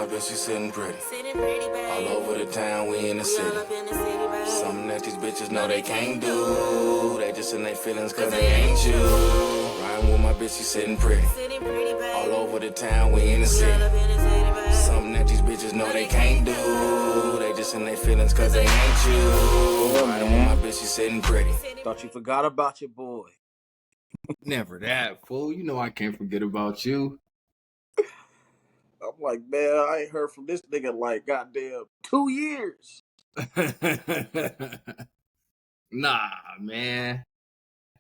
bitch, she sitting pretty. Sitting pretty, babe. All over the town, we in the city. All up in the city, babe. Something that these bitches know they can't do. They just in their feelings cause they ain't you. Riding with my bitch, she sitting pretty. Sitting pretty, babe. All over the town, we in the city. All up in the city, babe. Something that these bitches know they can't do. They just in their feelings cause they ain't you. Riding with my bitch, she sitting pretty. Thought you forgot about your boy. Never that, fool. You know I can't forget about you. I'm like, man, I ain't heard from this nigga like goddamn 2 years. Nah, man.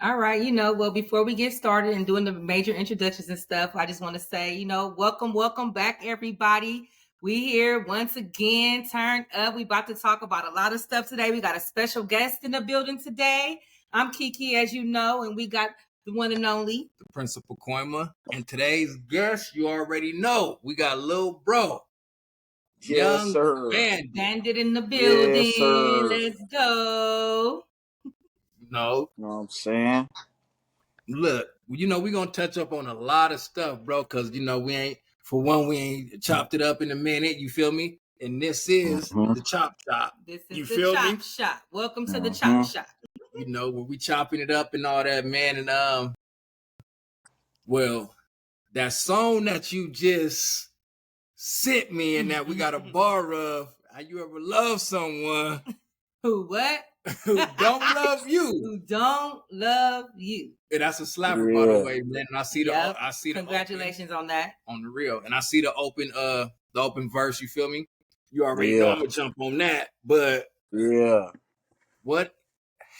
All right, well, before we get started and doing the major introductions and stuff, I just want to say, welcome back, everybody. We here once again, turned up. We about to talk about a lot of stuff today. We got a special guest in the building today. I'm Kiki, as you know, and we got the one and only, The Principal Koima. And today's guest, you already know, we got Lil Bro. Yes, Young sir. Bandit in the building. Yes, sir. Let's go. No, You know what I'm saying? look, we're going to touch up on a lot of stuff, bro, because, we ain't chopped it up in a minute, you feel me? And this is the Chop Shop. This is You the feel Chop me? Shop. Welcome to the Chop Shop. Where we chopping it up and all that, man. And, well, that song that you just sent me and that we got a bar of, how you ever love someone Who what? who don't love you. Who don't love you. And that's a slapper, by the Yeah. way, man. And I see the Yep. Congratulations on that. on the real. And I see the open verse, you feel me? You already know I'm gonna jump on that. But Yeah. what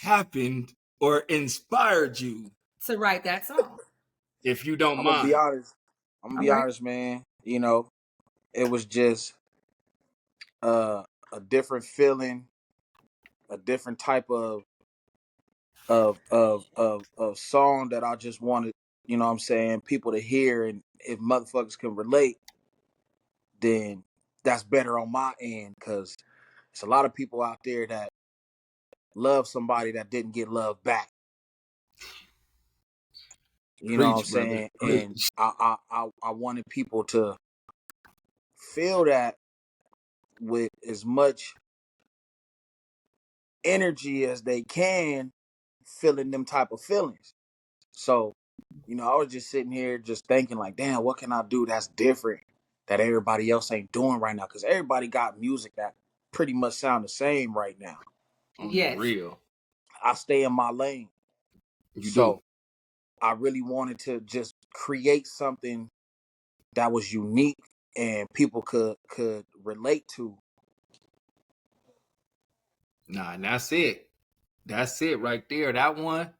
happened or inspired you, To write that song. if you don't I'm gonna mind? be honest. All right. Man. It was just a different feeling, a different type of song that I just wanted, people to hear. And if motherfuckers can relate, then that's better on my end, because there's a lot of people out there that love somebody that didn't get love back. You know what I'm Preach, brother. saying? Preach. And I wanted people to feel that with as much energy as they can, feeling them type of feelings. So, I was just sitting here just thinking like, damn, what can I do that's different that everybody else ain't doing right now? Because everybody got music that pretty much sound the same right now. On Yes. the real. I stay in my lane. You So do. I really wanted to just create something that was unique and people could relate to. Nah, and that's it. That's it right there. That one.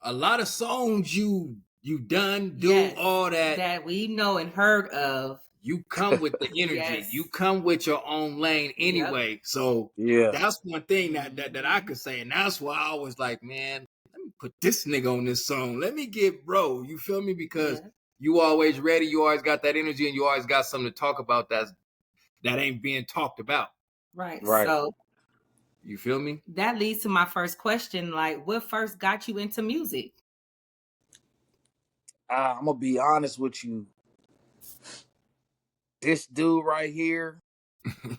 A lot of songs you done do Yes, all that. That we know and heard of. You come with the energy. Yes. You come with your own lane anyway. Yep. So Yeah. that's one thing that I could say. And that's why I was like, man, let me put this nigga on this song. Let me get bro. You feel me? Because you always ready. You always got that energy and you always got something to talk about that ain't being talked about. Right. Right. So You feel me? that leads to my first question. Like, what first got you into music? I'm gonna be honest with you. This dude right here,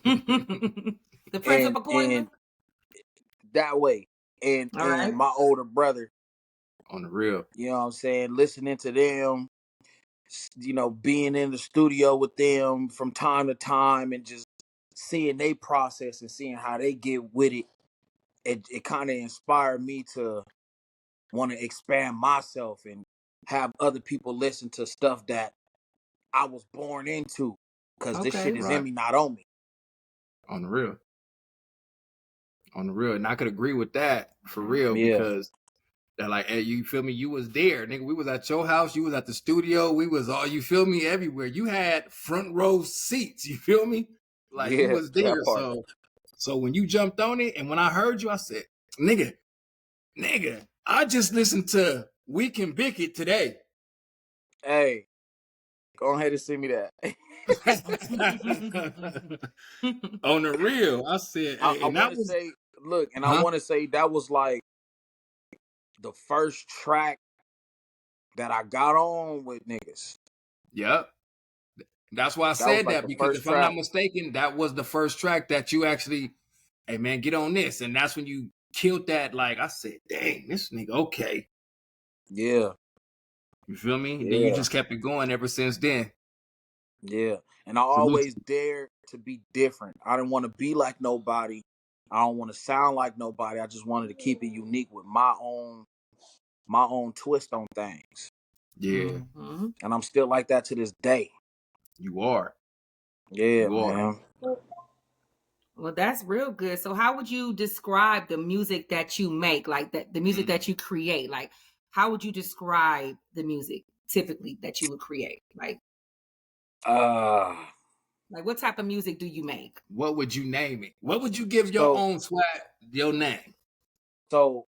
The Principal Koima? and that way, and All right. my older brother, On the real. you know what I'm saying, listening to them, being in the studio with them from time to time and just seeing they process and seeing how they get with it. It kind of inspired me to want to expand myself and have other people listen to stuff that I was born into, because this Okay. shit is Right. in me, not on me. On the real. On the real. And I could agree with that for real, Yeah. because that, like, hey, you feel me? You was there, nigga. We was at your house. You was at the studio. We was all, you feel me, everywhere. You had front row seats. You feel me? Like, you Yeah, was that there. part. So when you jumped on it, and when I heard you, I said, nigga, I just listened to We Can Bick It today. Hey, go ahead and send me that. On the real, I said, hey, I and that want to was, say, look, and Huh? I want to say that was like the first track that I got on with niggas. yep. That's why I That was said like that, the because first if I'm not track. mistaken, that was the first track that you actually, hey man, get on this. And that's when you killed that. Like I said, dang, this nigga, okay. Yeah, You feel me? And then you yeah, just kept it going ever since then. yeah. And I Salute always dared to be different. I didn't want to be like nobody. I don't want to sound like nobody. I just wanted to keep it unique with my own twist on things. you. Yeah, Mhm. And I'm still like that to this day. you are. Yeah, You are. man. Well, that's real good. So how would you describe the music that you make? Like the music that you create? Like how would you describe the music typically that you would create? Uh Like what type of music do you make? What would you name it? What would you give your so own swag, your name? so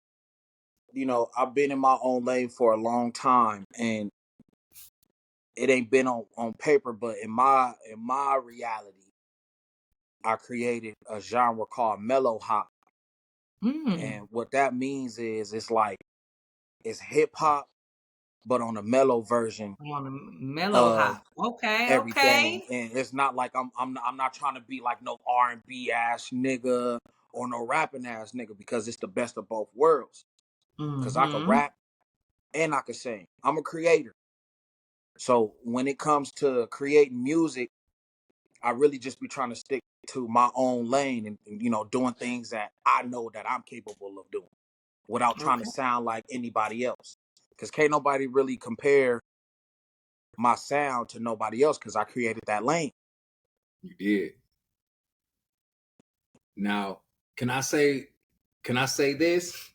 I've been in my own lane for a long time, and it ain't been on paper, but in my reality, I created a genre called mellow hop. Mm. And what that means is it's hip hop, but on a mellow version On a mellow of hop. Okay, everything. okay. And it's not like I'm not trying to be like no R&B ass nigga or no rapping ass nigga, because it's the best of both worlds. Because I could Mm-hmm. rap and I could sing. I'm a creator. So when it comes to creating music, I really just be trying to stick to my own lane, and doing things that I know that I'm capable of doing without trying to Okay. sound like anybody else. Because can't nobody really compare my sound to nobody else, because I created that lane. You did. Now, can I say this?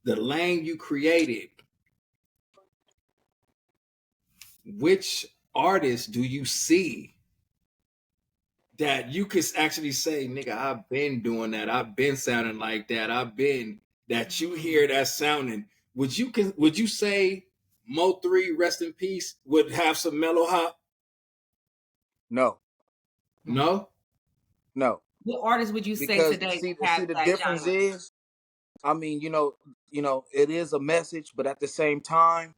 The lane you created, which artist do you see that you could actually say, nigga, I've been doing that. I've been sounding like that. I've been that you hear that sounding. Would you say Mo3, rest in peace, would have some mellow hop? No, No? no. What artist would you say Because today see have the that difference genre? is, I mean, it is a message, but at the same time,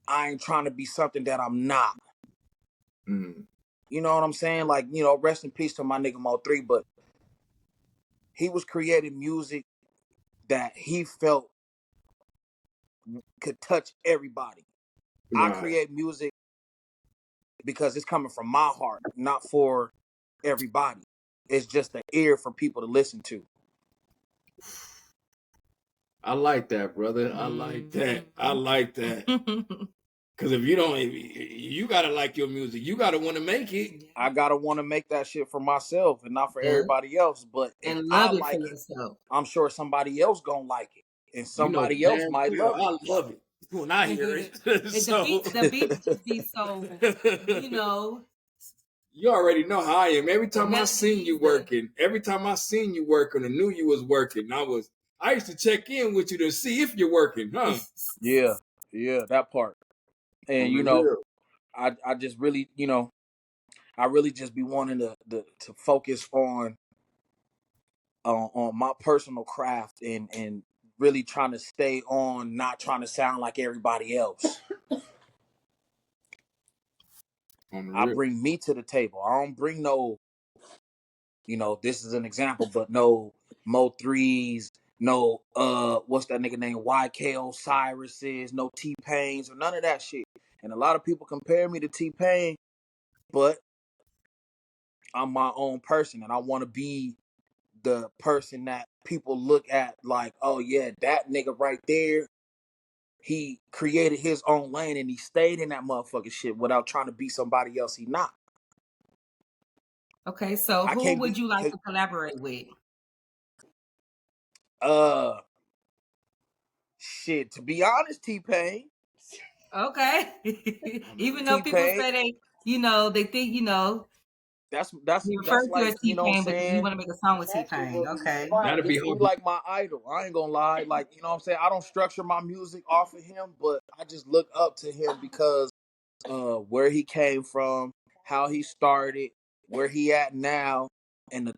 I ain't trying to be something that I'm not. Mm. You know what I'm saying? Like, rest in peace to my nigga Mo3, but he was creating music that he felt could touch everybody. I Right. create music because it's coming from my heart, not for everybody. It's just an ear for people to listen to. I like that, brother. I like that. I like that. Because if you don't, you gotta like your music. You gotta want to make it. I gotta want to make that shit for myself and not for Yeah. everybody else. But if And I love it for like it, yourself. I'm sure somebody else gonna like it, and You know somebody else damn might well love I love it when I hear it. And So the beats just be so, you know, you already know how I am. Every the time I seen you melodies, working, I knew you was working. I used to check in with you to see if you're working, huh? yeah, yeah, that part. And On the real. I just really, I really just be wanting to focus on my personal craft, and really trying to stay on, not trying to sound like everybody else. On the I real. bring me to the table. I don't bring no, this is an example, but no Mo3s, no what's that nigga name, YK Osiris's, no T-Pains, or none of that shit. And a lot of people compare me to T-Pain, but I'm my own person, and I want to be the person that people look at like, oh yeah, that nigga right there, he created his own lane and he stayed in that motherfucking shit without trying to be somebody else he not. Okay, so I who can't would be you like to collaborate with? uh shit, to be honest, T-Pain. Okay. Even though people T-Pain, say they think, that's that's you refer that's to you like, as you know what I'm T-Pain, but you saying? want to make a song with T-Pain. Okay. That'd be He hard. like my idol. I ain't gonna lie. Like, you know what I'm saying? I don't structure my music off of him, but I just look up to him because where he came from, how he started, where he at now, and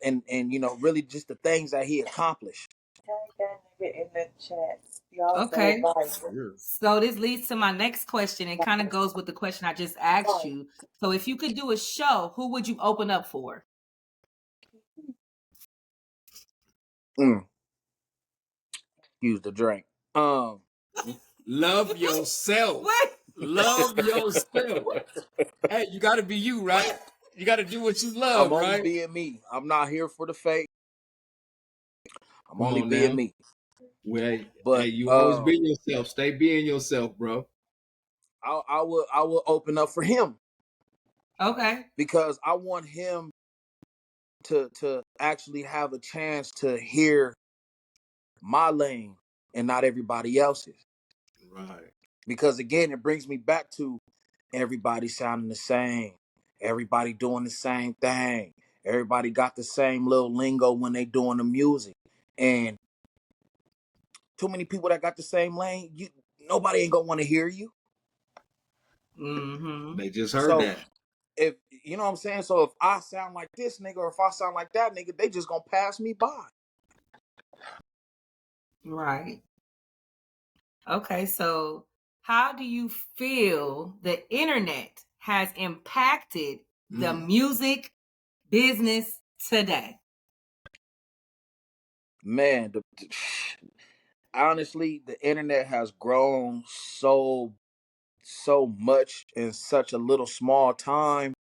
really just the things that he accomplished. Tag that nigga in the chat. Okay. Sure. So this leads to my next question. It kind of goes with the question I just asked you. So if you could do a show, who would you open up for? Use the drink. Love yourself. What? Love yourself. Hey, you got to be you, right? You got to do what you love, I'm only right? being me. I'm not here for the fake. I'm Come only on being now. me. Well, hey, But you always be yourself. Stay being yourself, bro. I will open up for him Okay. because I want him to actually have a chance to hear my lane and not everybody else's. Right. Because again, it brings me back to everybody sounding the same, everybody doing the same thing, everybody got the same little lingo when they doing the music, and too many people that got the same lane, nobody ain't gonna want to hear you. Mm-hmm. They just heard So that. if you know what I'm saying, so if I sound like this nigga or if I sound like that nigga, they just gonna pass me by. Right. Okay. So how do you feel the internet has impacted the music business today? Man, honestly, the internet has grown so much in such a little small time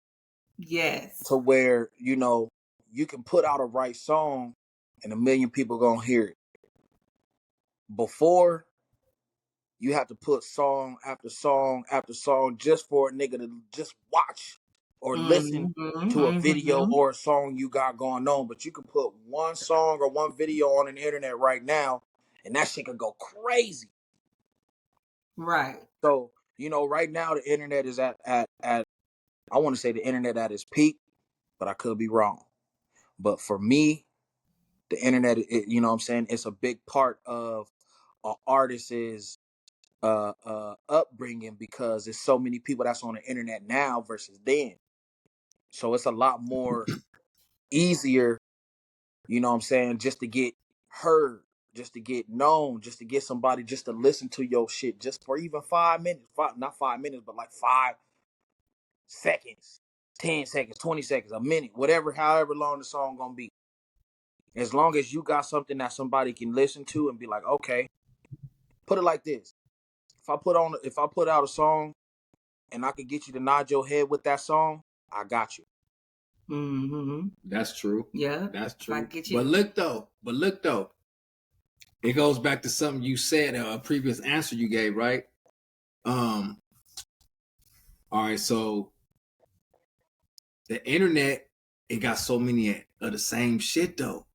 Yes. to where you can put out a right song and a million people gonna hear it. Before, you have to put song after song after song just for a nigga to just watch or listen to a video or a song you got going on. But you can put one song or one video on the internet right now and that shit could go crazy. Right. So, right now the internet is at I want to say the internet at its peak, but I could be wrong. But for me, the internet, you know what I'm saying, it's a big part of an artist's upbringing because there's so many people that's on the internet now versus then. So it's a lot more easier, you know what I'm saying, just to get heard, just to get known, just to get somebody just to listen to your shit just for even 5 minutes, not 5 minutes, but like 5 seconds, 10 seconds, 20 seconds, a minute, whatever, however long the song gonna be. As long as you got something that somebody can listen to and be like, okay, put it like this. If I put out a song and I could get you to nod your head with that song, I got you. Mm-hmm. That's true. Yeah. That's If I true. get you. But look though. It goes back to something you said, a previous answer you gave, right? All right, so the internet, it got so many of the same shit though.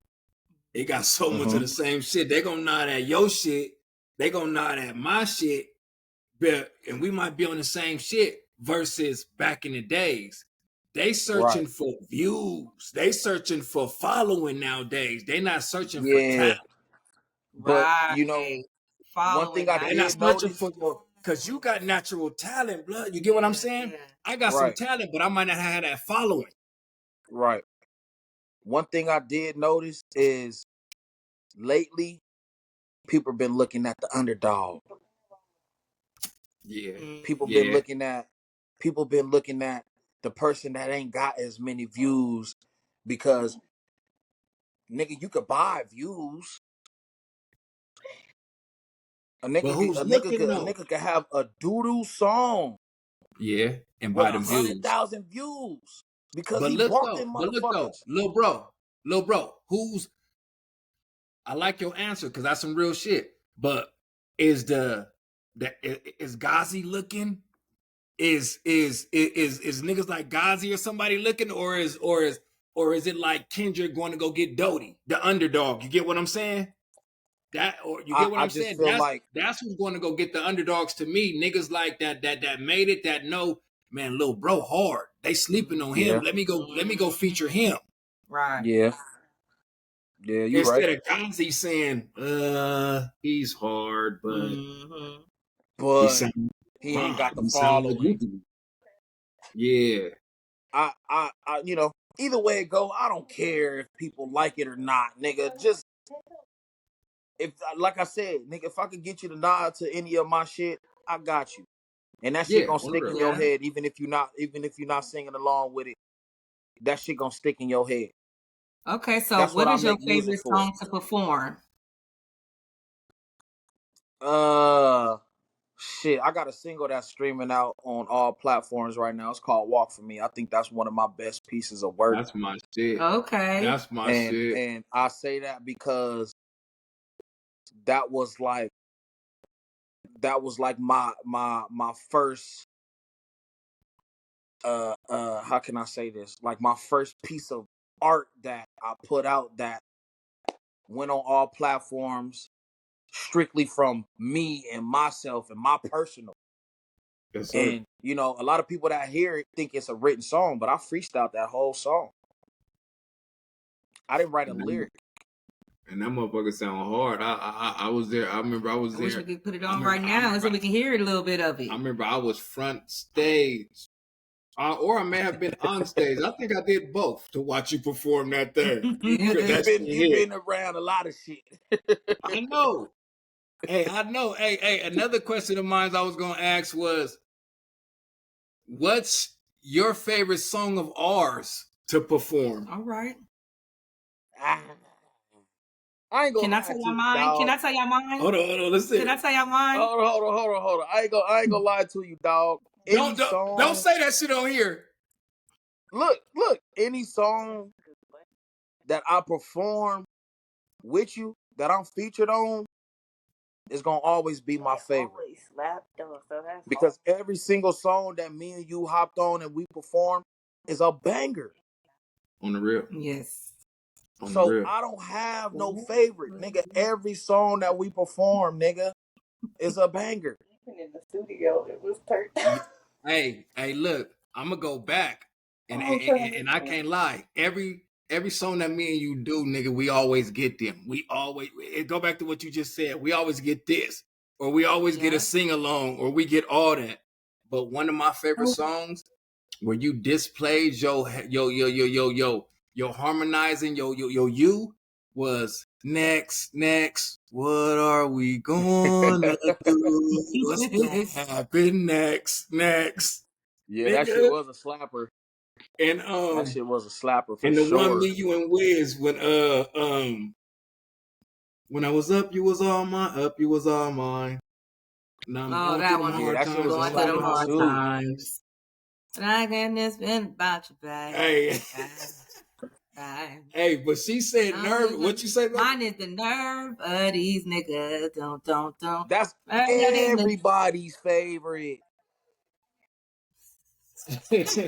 It got so much of the same shit. They gonna nod at your shit. They gonna nod at my shit. But and we might be on the same shit versus back in the days. They searching Right. for views. They searching for following nowadays. They not searching for Yeah. talent. But, Right. one thing Following, I not They're not did searching notice, for your, because you got natural talent, blood. You get what I'm saying? Yeah. I got some right, talent, but I might not have that following. right. One thing I did notice is lately, people been looking at the underdog. Yeah. People been Yeah. looking at people been looking at the person that ain't got as many views because nigga, you could buy views. A But nigga, who's a nigga looking could, a though? nigga could have a doodoo song Yeah. And with buy a them hundred views. thousand views because But he look brought though, them but look though, motherfuckers. little bro, who's I like your answer because that's some real shit. But is is Ghazi looking? Is niggas like Ghazi or somebody looking, or is it like Kendrick going to go get Doty, the underdog? You get what I'm saying? That or you get what I I'm just saying? feel like, That's who's going to go get the underdogs to me. Niggas like that made it, that know, man, little bro hard. They sleeping on him. yeah, Let me go feature him. Right. yeah, yeah, you right. Instead of Gonzi saying, he's hard, but Mm-hmm. he But sound he ain't fine. got the He sound like following. Whoopi. Yeah. Either way it go, I don't care if people like it or not, nigga. Just if like I said, nigga, if I could get you to nod to any of my shit, I got you. And that shit Yeah, gonna on stick the in real. your Yeah. head, even if you're not singing along with it. That shit gonna stick in your head. Okay, so That's what what I is your make music favorite for. song to perform? Shit, I got a single that's streaming out on all platforms right now. It's called "Walk for Me." I think that's one of my best pieces of work, That's my shit. Okay. That's my shit. and I say that because that was like my first how can I say this? Like my first piece of art that I put out that went on all platforms strictly from me and myself and my personal. Yes, sir. And you know, a lot of people that hear it think it's a written song, but I freestyled that whole song. I didn't write a And that, lyric. and that motherfucker sound hard. I was there. I remember I was I there. wish we could put it I on remember, right now so we can hear a little bit of it. I remember I was front stage. Or I may have been on stage. I think I did both to watch you perform that thing. You've been around a lot of shit. I know. Hey, I know. Hey, another question of mine I was gonna ask was, what's your favorite song of ours to perform? All right. I ain't gonna Can I lie tell to y'all you, mine? Can dog. I tell y'all mine? Hold on. Let's see. Can I tell y'all mine? Hold on. I ain't gonna lie to you, dog. Any Don't song. say that shit on here. Look. Any song that I perform with you that I'm featured on is gonna always be my favorite. Because every single song that me and you hopped on and we performed is a banger. On the real. Yes. On the So real. I don't have no favorite, nigga. Every song that we perform, nigga, is a banger. In the studio, it was turned. Hey, look, I'm gonna go back, and I can't lie. Every song that me and you do, nigga, we always get them. We always go back to what you just said. We always get this, or we always get a sing along, or we get all that. But one of my favorite songs where you displayed your harmonizing you was next. What are we gonna do? What's gonna happen next? Yeah, that shit Nigga. was a slapper. And That shit was a slapper for and the one sure. me, you, and Wiz when I was up, you was all mine. Up, you was all mine. Now I'm going that through one. them Yeah, hard that shit was times. a Going through them slapper hard too. times. And I can just been about you, babe. Hey. Hey, but she said nerve. What you say? Mine is the nerve of these niggas. Don't. That's everybody's favorite. That's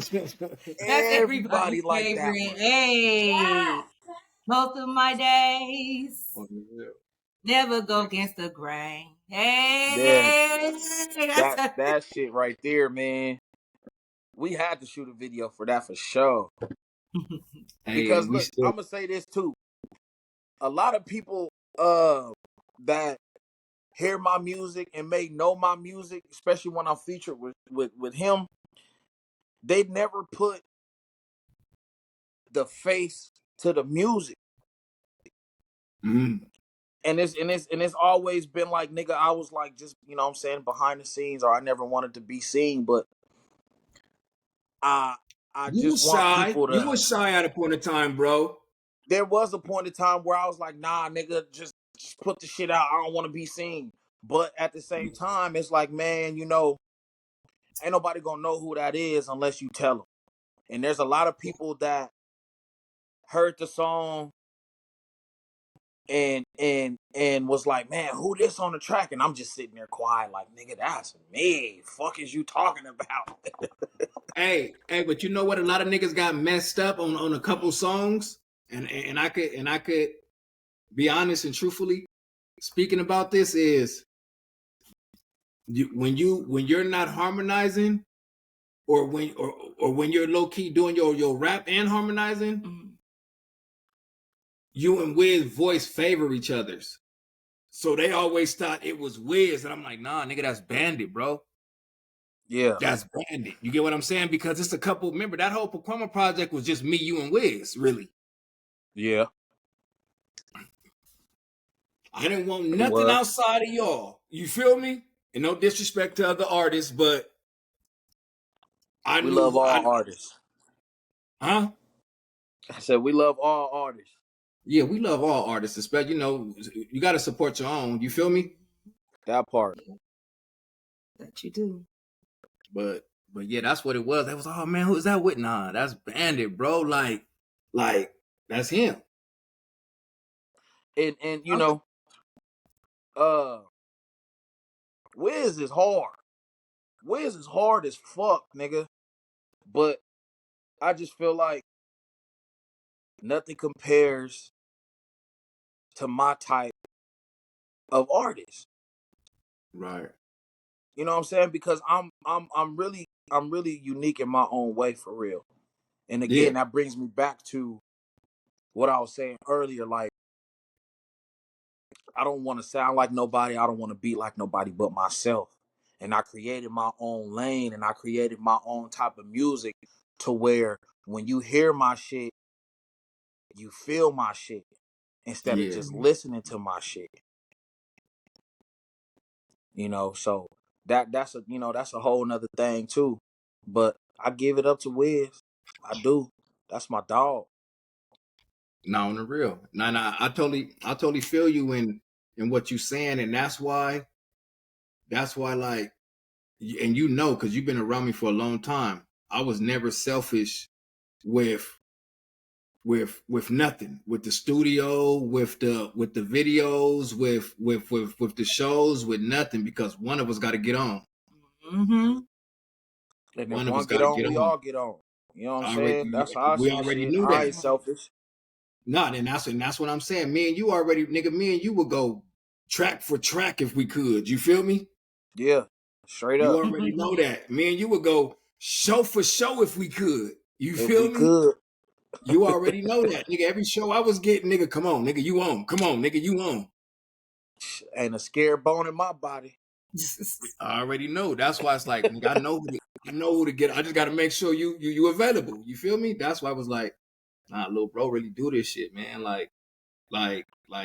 Everybody everybody's like that favorite. one. Hey, most of my days never go against the grain. Hey, Yeah, that shit right there, man. We had to shoot a video for that for sure. Because look, I'm gonna say this too. A lot of people that hear my music and may know my music, especially when I'm featured with him, they never put the face to the music. Mm. And it's always been like, nigga, I was like, just, you know what I'm saying, behind the scenes, or I never wanted to be seen, but I You just was want shy. people You to. was shy at a point in time, bro. There was a point in time where I was like, nah, nigga, just put the shit out. I don't want to be seen. But at the same time, it's like, man, you know, ain't nobody gonna know who that is unless you tell them. And there's a lot of people that heard the song and was like, man, who this on the track? And I'm just sitting there quiet, like, nigga, that's me. Fuck is you talking about? Hey, but you know what? A lot of niggas got messed up on a couple songs, and I could be honest and truthfully speaking about this is when you're not harmonizing, or when you're low key doing your rap and harmonizing, you and Wiz voice favor each other's. So they always thought it was Wiz, and I'm like, nah, nigga, that's Bandit, bro. Yeah. That's Bandit. You get what I'm saying? Because it's a couple. Remember that whole Pakwama project was just me, you, and Wiz, really. Yeah. I didn't want It nothing was. outside of y'all. You feel me? And no disrespect to other artists, but I We knew love who all artists. huh? I said we love all artists. Yeah, we love all artists, especially you got to support your own. You feel me? That part. That you do. But yeah, that's what it was. That was, oh man, who's that with? Nah, that's Bandit, bro. Like that's him. And you know, Wiz is hard. Wiz is hard as fuck, nigga. But I just feel like nothing compares to my type of artist. Right. You know what I'm saying? Because I'm really unique in my own way for real. And Yeah. again, that brings me back to what I was saying earlier. Like, I don't want to sound like nobody. I don't want to be like nobody but myself. And I created my own lane and I created my own type of music to where when you hear my shit, you feel my shit instead of Yeah. just listening to my shit. You know, so that's a whole nother thing too. But I give it up to Wiz. I do. That's my dog. Now on the real. Nah, I totally feel you in what you're saying, and that's why like, and because you've been around me for a long time. I was never selfish with nothing, with the studio, with the videos, with the shows, with nothing, because one of us got to get on. Mm-hmm. And if One of us one got get to on, get we on. all get on. You know what I'm saying? That's how I We see already shit. knew I that. ain't selfish. Nah, and that's what I'm saying. Me and you already, nigga. Me and you would go track for track if we could. You feel me? Yeah. Straight You up. already know that. Me and you would go show for show if we could. You If we feel me? could. You already know that, nigga. Every show I was getting, nigga, come on, nigga, you on. Come on, nigga, you on. Ain't a scared bone in my body. I already know. That's why it's like, nigga, I know who to get. I just got to make sure you available. You feel me? That's why I was like, nah, little bro really do this shit, man. Like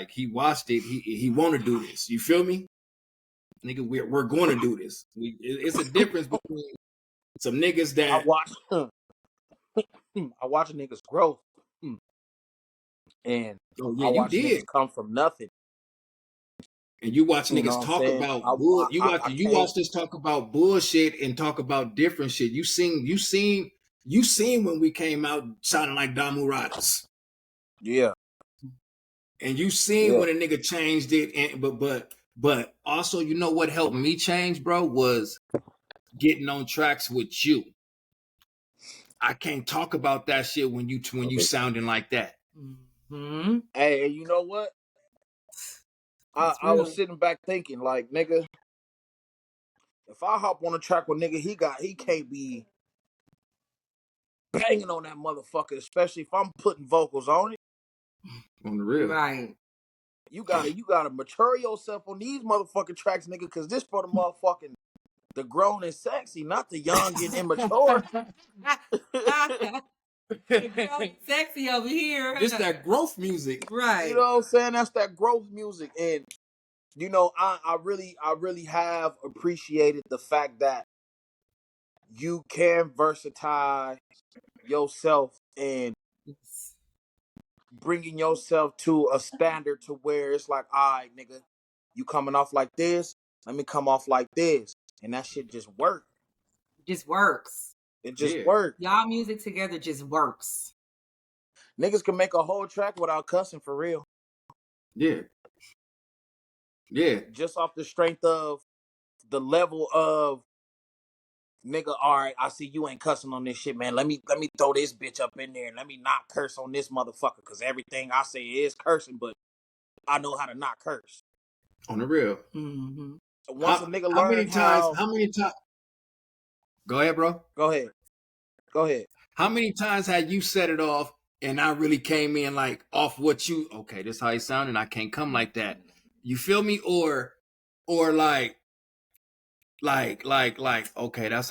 he watched it. He want to do this. You feel me? Nigga, we're going to do this. It's a difference between some niggas I that, watch I watch niggas growth. And oh yeah, I you watch did. niggas come from nothing. And you watch You know niggas what I'm talk saying? about bull. I You can't. watch this talk about bullshit and talk about different shit. You seen when we came out sounding like Damu Riders. Yeah. And you seen when a nigga changed it. And but also, you know what helped me change, bro, was getting on tracks with you. I can't talk about that shit when you sounding like that. Mm-hmm. Hey, you know what? I was sitting back thinking, like, nigga, if I hop on a track with nigga, he can't be banging on that motherfucker, especially if I'm putting vocals on it. On the real. Right. You gotta mature yourself on these motherfucking tracks, nigga, because this for the motherfucking the grown and sexy, not the young and immature. Sexy over here. This that growth music. Right. You know what I'm saying? That's that growth music. And you know, I really have appreciated the fact that you can versatile yourself and bringing yourself to a standard to where it's like, all right, nigga, you coming off like this, let me come off like this. And that shit just work. Just works. It just works. Y'all music together just works. Niggas can make a whole track without cussing for real. Yeah. Yeah. Just off the strength of the level of nigga, all right, I see you ain't cussing on this shit, man. Let me throw this bitch up in there and let me not curse on this motherfucker, because everything I say is cursing, but I know how to not curse. On the real. Mm-hmm. So once a nigga how many learn times? how... Go ahead, bro. Go ahead. How many times had you set it off and I really came in like off what you, okay, this how you sound and I can't come like that. You feel me? Or like, okay, that's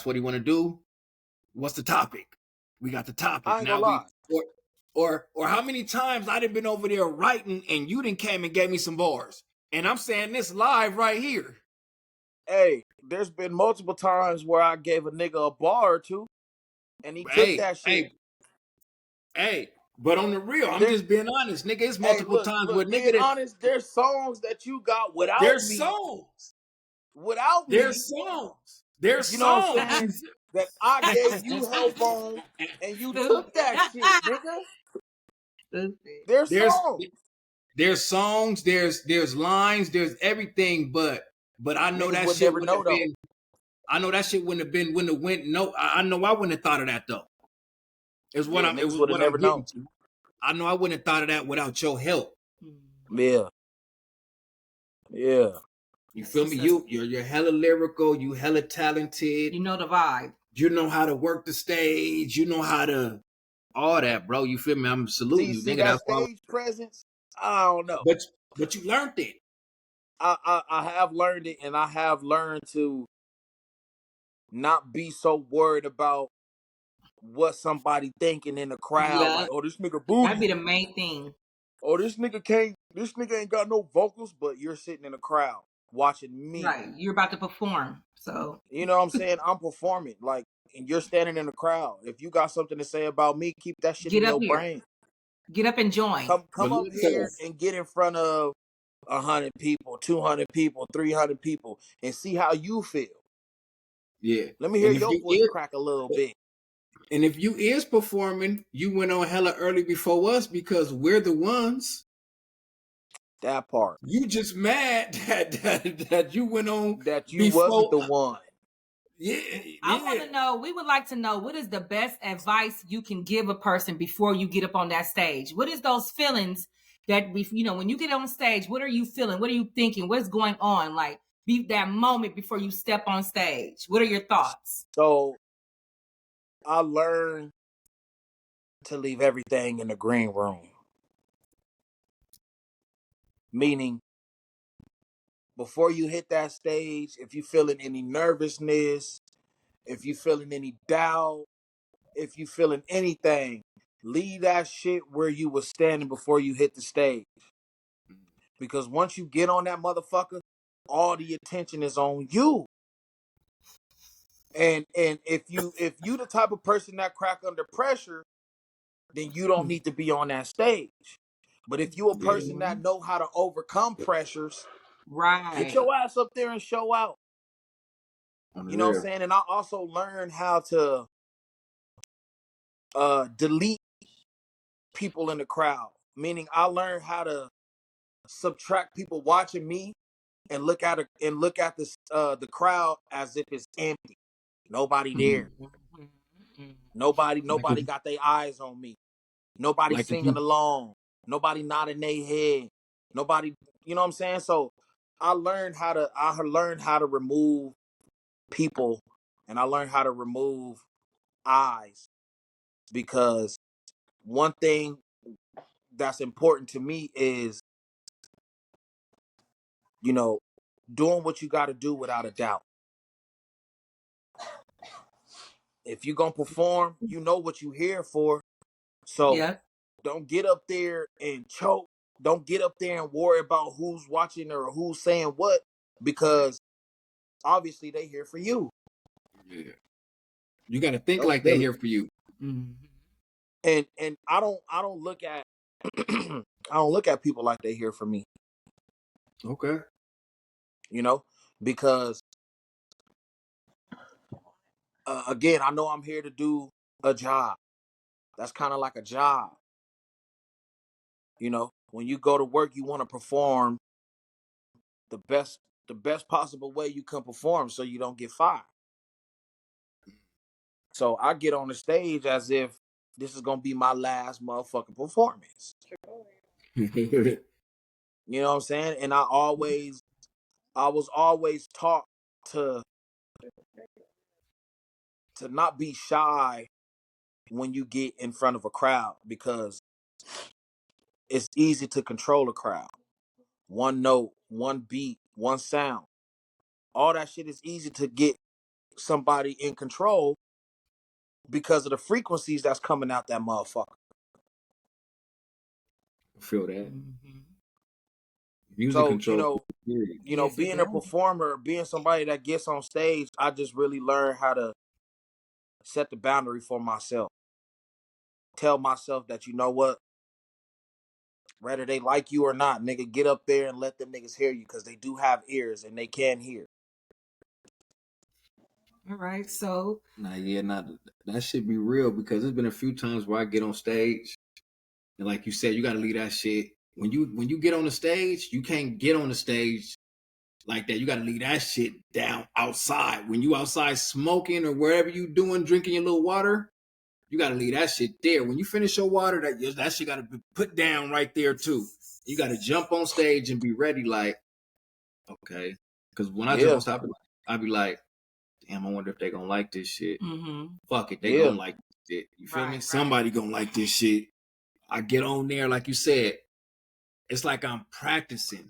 what he want to do. What's the topic? We got the topic. I ain't gonna lie. Or how many times I done been over there writing and you done came and gave me some bars. And I'm saying this live right here. Hey, there's been multiple times where I gave a nigga a bar or two, and he took Hey, that shit. hey. But on the real, I'm just being honest, nigga. It's Hey, multiple times where being nigga that honest, there's songs that you got without there's me, songs. without me. There's songs. There's You know what I'm songs. saying? That I gave you help on, and you took that shit, nigga. There's There's songs. there's songs, there's lines, there's everything, but I know Niggas that would shit never wouldn't know have though. been. I know that shit wouldn't have been when it went. No, I know I wouldn't have thought of that though. It Niggas was would have what I'm never getting known. to. I know I wouldn't have thought of that without your help. Yeah. Yeah. You feel me? You're hella lyrical. You hella talented. You know the vibe. You know how to work the stage. You know how to all that, bro. You feel me? I'm saluting you, See nigga. that That's why. stage presence? I don't know. But you learned it. I have learned it, and I have learned to not be so worried about what somebody thinking in the crowd. Yeah, Like, oh, this nigga that'd be booty. the main thing. Oh, this nigga ain't got no vocals, but you're sitting in the crowd watching me. Right, you're about to perform, so You know what I'm saying? I'm performing, like, and you're standing in the crowd. If you got something to say about me, keep that shit get in up your here, brain. get up and join. Come up here and get in front of 100 people, 200 people, 300 people, and see how you feel. Yeah. Let me hear your voice crack a little bit. And if you is performing, you went on hella early before us because we're the ones. That part. You just mad that you went on that you before. wasn't the one. Yeah. I want to know, we would like to know, what is the best advice you can give a person before you get up on that stage? What is those feelings that, when you get on stage, what are you feeling? What are you thinking? What's going on? Like, be that moment before you step on stage. What are your thoughts? So I learned to leave everything in the green room. Meaning, before you hit that stage, if you feeling any nervousness, if you feeling any doubt, if you feeling anything, leave that shit where you was standing before you hit the stage. Because once you get on that motherfucker, all the attention is on you. And if you the type of person that crack under pressure, then you don't need to be on that stage. But if you a person that know how to overcome pressures, right, get your ass up there and show out. You know what I'm saying? And I also learned how to delete people in the crowd. Meaning I learned how to subtract people watching me and look at the crowd as if it's empty. Nobody there. Nobody got their eyes on me. Nobody Like singing along. Nobody nodding their head. Nobody, you know what I'm saying? So I learned how to remove people, and I learned how to remove eyes, because one thing that's important to me is, doing what you got to do without a doubt. If you're going to perform, you know what you're here for. So don't get up there and choke. Don't get up there and worry about who's watching or who's saying what, because obviously they here for you. Yeah. You got to think Don't like they're here for you. And I don't look at I don't look at people like they here for me. Okay. Because again, I know I'm here to do a job. That's kind of like a job. When you go to work, you want to perform the best possible way you can perform so you don't get fired. So I get on the stage as if this is gonna be my last motherfucking performance. You know what I'm saying? And I was always taught to not be shy when you get in front of a crowd, because it's easy to control a crowd. One note, one beat, one sound. All that shit is easy to get somebody in control because of the frequencies that's coming out that motherfucker. feel that. Mm-hmm. Music So, control. Period. Yes, it being a does. performer, being somebody that gets on stage, I just really learned how to set the boundary for myself. Tell myself that, you know what, whether they like you or not, nigga, get up there and let them niggas hear you, because they do have ears and they can hear. All right. So, That should be real, because there's been a few times where I get on stage and, like you said, you got to leave that shit. When you get on the stage, you can't get on the stage like that. You got to leave that shit down outside. When you outside smoking or wherever you doing, drinking your little water, you got to leave that shit there. When you finish your water, that shit got to be put down right there too. You got to jump on stage and be ready. Like, okay, because when I jump Yeah, on stage, I be like, damn, I wonder if they gonna like this shit. mm-hmm. Fuck it, they yeah, gonna like this shit. You feel me? Right. Somebody gonna like this shit. I get on there, like you said, it's like I'm practicing.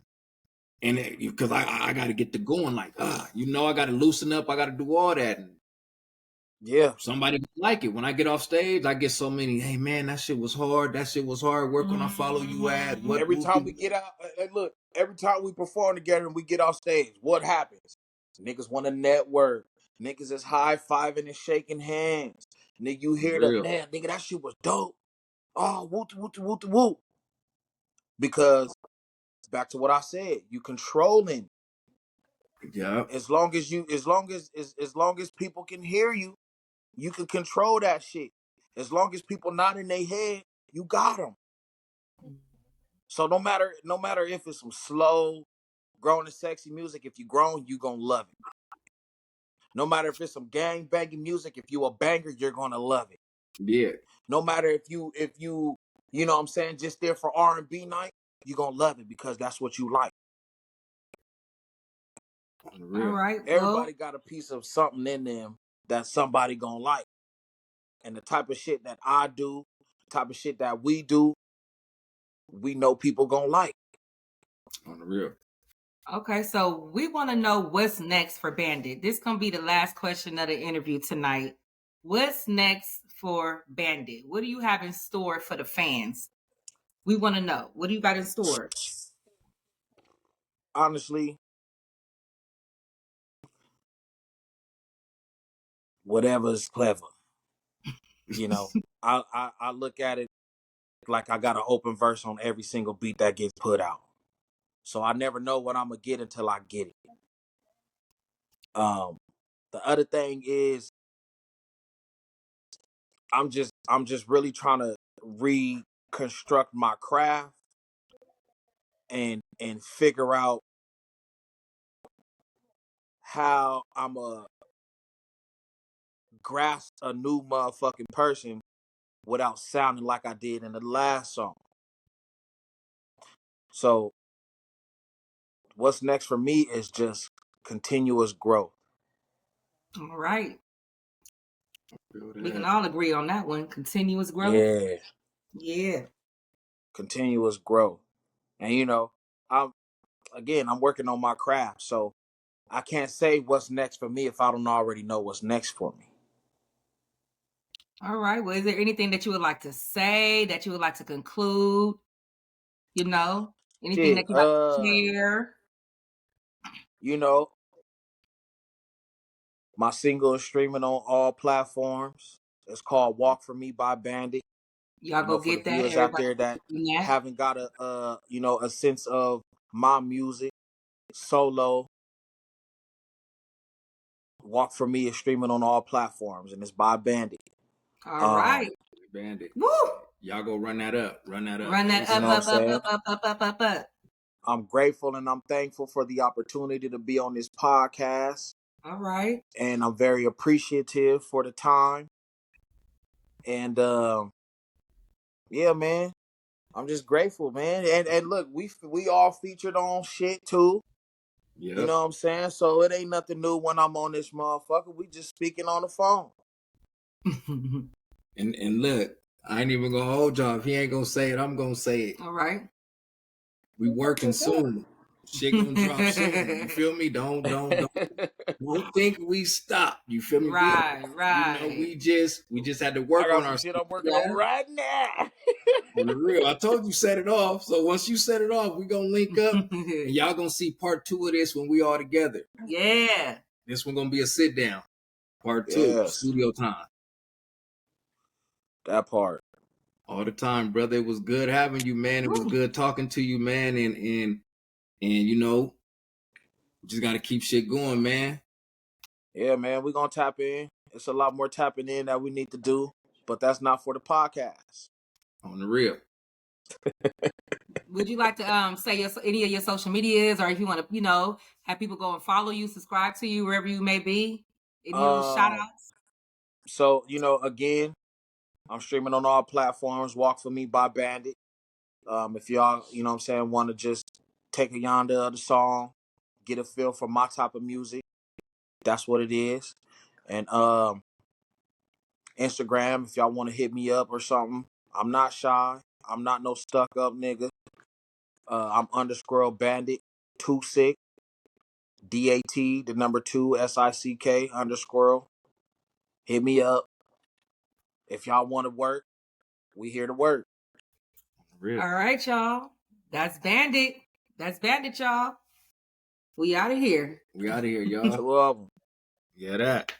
And because I got to get to going, like, I got to loosen up, I got to do all that. And yeah. somebody like it. When I get off stage, I get so many, hey man, that shit was hard. That shit was hard. Where can I follow you at? Mm-hmm. Every time we get out, look, every time we perform together and we get off stage, what happens? Niggas want to network. Niggas is high fiving and shaking hands. Nigga, you hear the, Real. man, nigga, that shit was dope. Oh, woot, woot, woot, woot. Because back to what I said, you controlling. Yeah. As long as people can hear you, you can control that shit. As long as people not in their head, you got them. So no matter if it's some slow, grown and sexy music, if you grown, you gonna love it. No matter if it's some gang banging music, if you a banger, you're gonna love it. Yeah. No matter if you you know what I'm saying, just there for R&B night, you're gonna love it because that's what you like. All Real. right. Well, Everybody got a piece of something in them that somebody gonna like. And the type of shit that I do, type of shit that we do, we know people gonna like. On the real. okay. So we want to know what's next for Bandit. This gonna be the last question of the interview tonight. What's next for Bandit? What do you have in store for the fans? We want to know. What do you got in store? Honestly, whatever is clever. You know, I look at it like I got an open verse on every single beat that gets put out. So I never know what I'm gonna get until I get it. Um, the other thing is I'm just really trying to reconstruct my craft and figure out how I'm a grasp a new motherfucking person without sounding like I did in the last song. So what's next for me is just continuous growth. All right. Feel We can that. all agree on that one. Continuous growth. Yeah, Yeah. continuous growth. And I'm working on my craft, so I can't say what's next for me if I don't already know what's next for me. All right. Well, is there anything that you would like to say, that you would like to conclude? You know, anything that Shit, you like to share? you know, my single is streaming on all platforms. It's called "Walk for Me" by Bandit. Y'all go For the get that. viewers out Everybody there that getting that. haven't got a sense of my music solo, "Walk for Me" is streaming on all platforms and it's by Bandit. All Um, right. Bandit. Woo! Y'all go run that up. Run that up. Run that you up, know what I'm up, up, saying? up, up, up, up, up, up. I'm grateful and I'm thankful for the opportunity to be on this podcast. All right. And I'm very appreciative for the time. And yeah, man, I'm just grateful, man. And look, we all featured on shit too. You Yep. know what I'm saying? So it ain't nothing new when I'm on this motherfucker. We just speaking on the phone. And look, I ain't even gonna hold y'all. If he ain't gonna say it, I'm gonna say it. All right. We working soon. Shit gonna drop soon. You feel me? Don't think we stop. You feel me? Right, You know, right. we just had to work I got on some our shit I'm working on right now. On the real. I told you set it off. So once you set it off, we gonna link up and y'all gonna see part 2 of this when we all together. Yeah. This one gonna be a sit down. Part 2, Yes. studio time. That part. All the time, brother. It was good having you, man. It was good talking to you, man. And you know, just gotta keep shit going, man. Yeah, man, we're gonna tap in. It's a lot more tapping in that we need to do, but that's not for the podcast. On the real. Would you like to say any of your social medias, or if you want to, you know, have people go and follow you, subscribe to you wherever you may be? Any little shout outs? So, you know, again, I'm streaming on all platforms. Walk for Me by Bandit. If y'all, you know what I'm saying, want to just take a yonder of the song, get a feel for my type of music, that's what it is. And Instagram, if y'all want to hit me up or something, I'm not shy. I'm not no stuck up nigga. I'm _ Bandit 26 DAT the number 2 SICK _ Hit me up. If y'all want to work, we here to work. Real. All right, y'all. That's Bandit. That's Bandit, y'all. We out of here. We out of here, y'all. 2 of them. Yeah, that.